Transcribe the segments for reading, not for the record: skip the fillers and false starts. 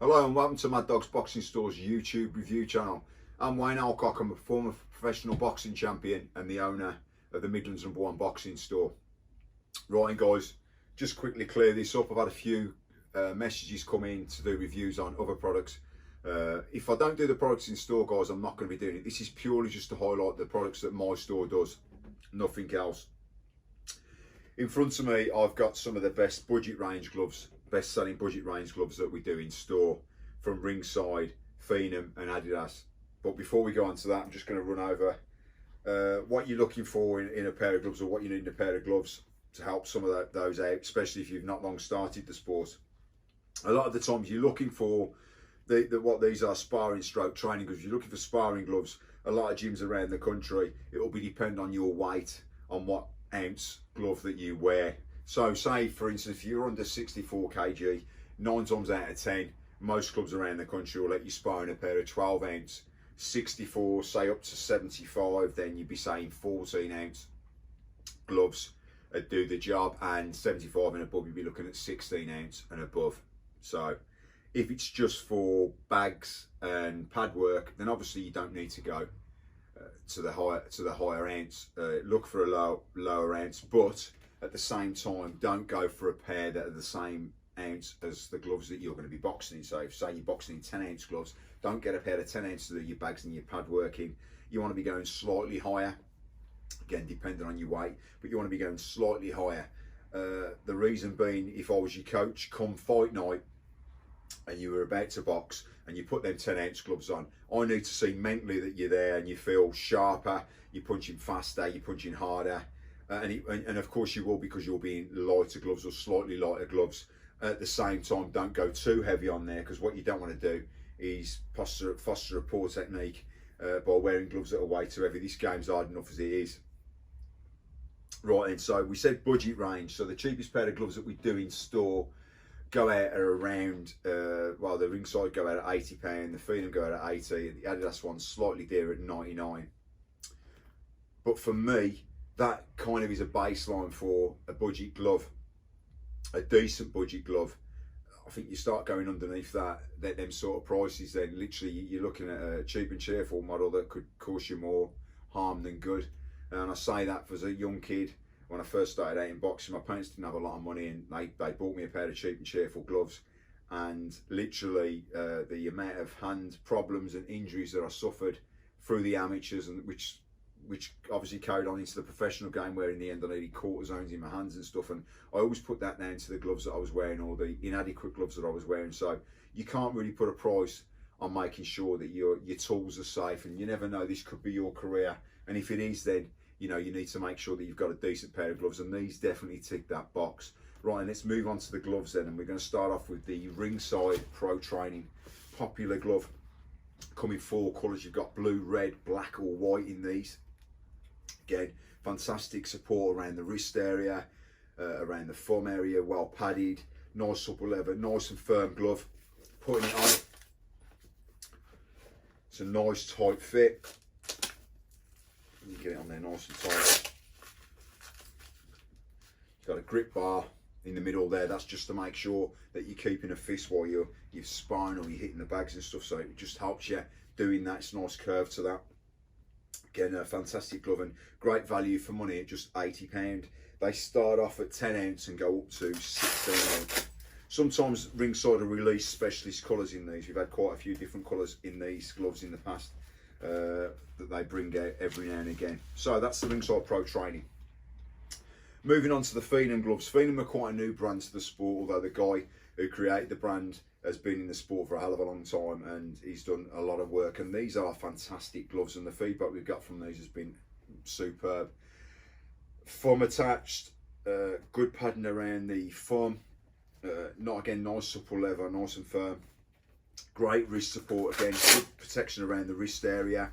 Hello and welcome to Mad Dog's Boxing Store's YouTube review channel. I'm Wayne Elcock. I'm a former professional boxing champion and the owner of the Midlands #1 boxing store. Right guys, just quickly clear this up. I've had a few messages come in to do reviews on other products. If I don't do the products in store, guys, I'm not going to be doing it. This is purely just to highlight the products that my store does, nothing else. In front of me, I've got some of the best budget range gloves, best selling budget range gloves that we do in store from Ringside, and Adidas. But before we go on to that, I'm just going to run over what you're looking for in a pair of gloves, or what you need in a pair of gloves to help some of those out, especially if you've not long started the sport. A lot of the times you're looking for what these are, sparring stroke training gloves. If you're looking for sparring gloves, a lot of gyms around the country, it will be depend on your weight, on what ounce glove that you wear. So say for instance, if you're under 64 kg, 9 times out of 10, most clubs around the country will let you spar in a pair of 12 ounce. 64, say up to 75, then you'd be saying 14 ounce gloves do the job, and 75 and above you'd be looking at 16 ounce and above. So if it's just for bags and pad work, then obviously you don't need to go to the higher ounce. Look for a lower ounce, but at the same time, don't go for a pair that are the same ounce as the gloves that you're going to be boxing in. So if say you're boxing in 10 ounce gloves, don't get a pair of 10 ounce to do your bags and your pad work in. You want to be going slightly higher, again depending on your weight, but you want to be going slightly higher. The reason being, if I was your coach come fight night and you were about to box and you put them 10 ounce gloves on, I need to see mentally that you're there and you feel sharper, you're punching faster, you're punching harder, and of course you will, because you'll be in lighter gloves or slightly lighter gloves. At the same time, don't go too heavy on there, because what you don't want to do is foster a poor technique by wearing gloves that are way too heavy. This game's hard enough as it is. Right, and so we said budget range, so the cheapest pair of gloves that we do in store go out at around, well, the Ringside go out at £80, the Phenom go out at 80, and the Adidas one's slightly dearer at 99. But for me, that kind of is a baseline for a budget glove, a decent budget glove. I think you start going underneath them sort of prices, then literally you're looking at a cheap and cheerful model that could cause you more harm than good. And I say that as a young kid. When I first started out in boxing, my parents didn't have a lot of money, and they bought me a pair of cheap and cheerful gloves, and literally the amount of hand problems and injuries that I suffered through the amateurs, and which obviously carried on into the professional game, where in the end I needed cortisones in my hands and stuff, and I always put that down to the gloves that I was wearing, or the inadequate gloves that I was wearing. So you can't really put a price on making sure that your tools are safe, and you never know, this could be your career, and if it is, then you know you need to make sure that you've got a decent pair of gloves, and these definitely tick that box. Right, and let's move on to the gloves then, and we're going to start off with the Ringside Pro Training popular glove. Come in 4 colours. You've got blue, red, black or white in these. Again, fantastic support around the wrist area, around the thumb area, well padded, nice supple leather, nice and firm glove. Putting it on, it's a nice tight fit. You get it on there nice and tight. You've got a grip bar in the middle there. That's just to make sure that you're keeping a fist while you're sparring or you're hitting the bags and stuff. So it just helps you doing that. It's a nice curve to that. Again, a fantastic glove and great value for money at just £80. They start off at 10 ounce and go up to 16 ounce. Sometimes Ringside will release specialist colours in these. We've had quite a few different colours in these gloves in the past that they bring out every now and again. So that's the Ringside Pro Training. Moving on to the Phenom gloves. Phenom are quite a new brand to the sport, although the guy who created the brand has been in the sport for a hell of a long time, and he's done a lot of work, and these are fantastic gloves, and the feedback we've got from these has been superb. Thumb attached, good padding around the thumb, nice supple leather, nice and firm, great wrist support, again good protection around the wrist area.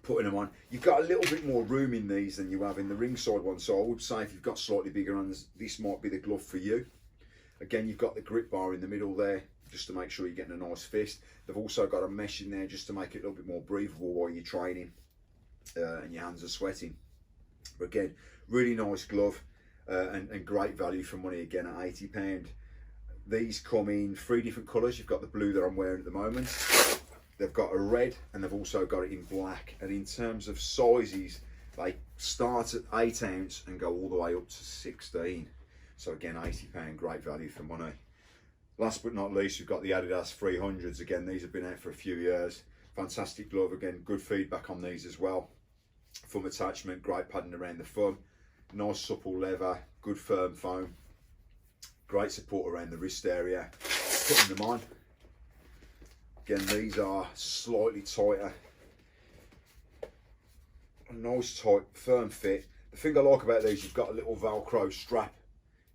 Putting them on, you've got a little bit more room in these than you have in the Ringside one, so I would say if you've got slightly bigger hands, this might be the glove for you. Again, you've got the grip bar in the middle there, just to make sure you're getting a nice fist. They've also got a mesh in there just to make it a little bit more breathable while you're training and your hands are sweating. But again, really nice glove and great value for money, again at £80. These come in 3 different colours. You've got the blue that I'm wearing at the moment. They've got a red, and they've also got it in black. And in terms of sizes, they start at 8 ounce and go all the way up to 16. So again, £80, great value for money. Last but not least, we've got the Adidas 300s. Again, these have been out for a few years. Fantastic glove. Again, good feedback on these as well. Thumb attachment, great padding around the thumb. Nice supple leather, good firm foam. Great support around the wrist area. Putting them on. Again, these are slightly tighter. A nice tight, firm fit. The thing I like about these, you've got a little Velcro strap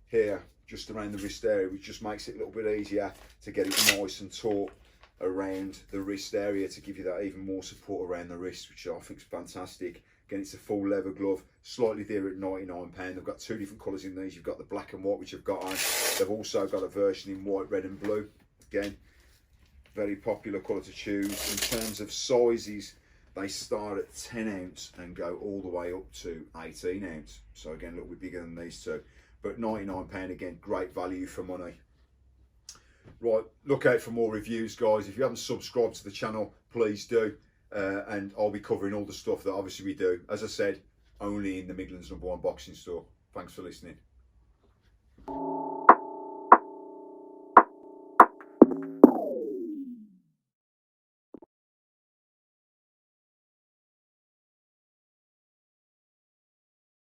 here, just around the wrist area, which just makes it a little bit easier to get it nice and taut around the wrist area to give you that even more support around the wrist, which I think is fantastic. Again, it's a full leather glove, slightly dear at £99. They've got 2 different colours in these. You've got the black and white, which I've got on. They've also got a version in white, red and blue. Again, very popular colour to choose. In terms of sizes, they start at 10 ounce and go all the way up to 18 ounce. So again, a little bit bigger than these two. But £99, again, great value for money. Right, look out for more reviews, guys. If you haven't subscribed to the channel, please do. And I'll be covering all the stuff that obviously we do. As I said, only in the Midlands #1 boxing store. Thanks for listening.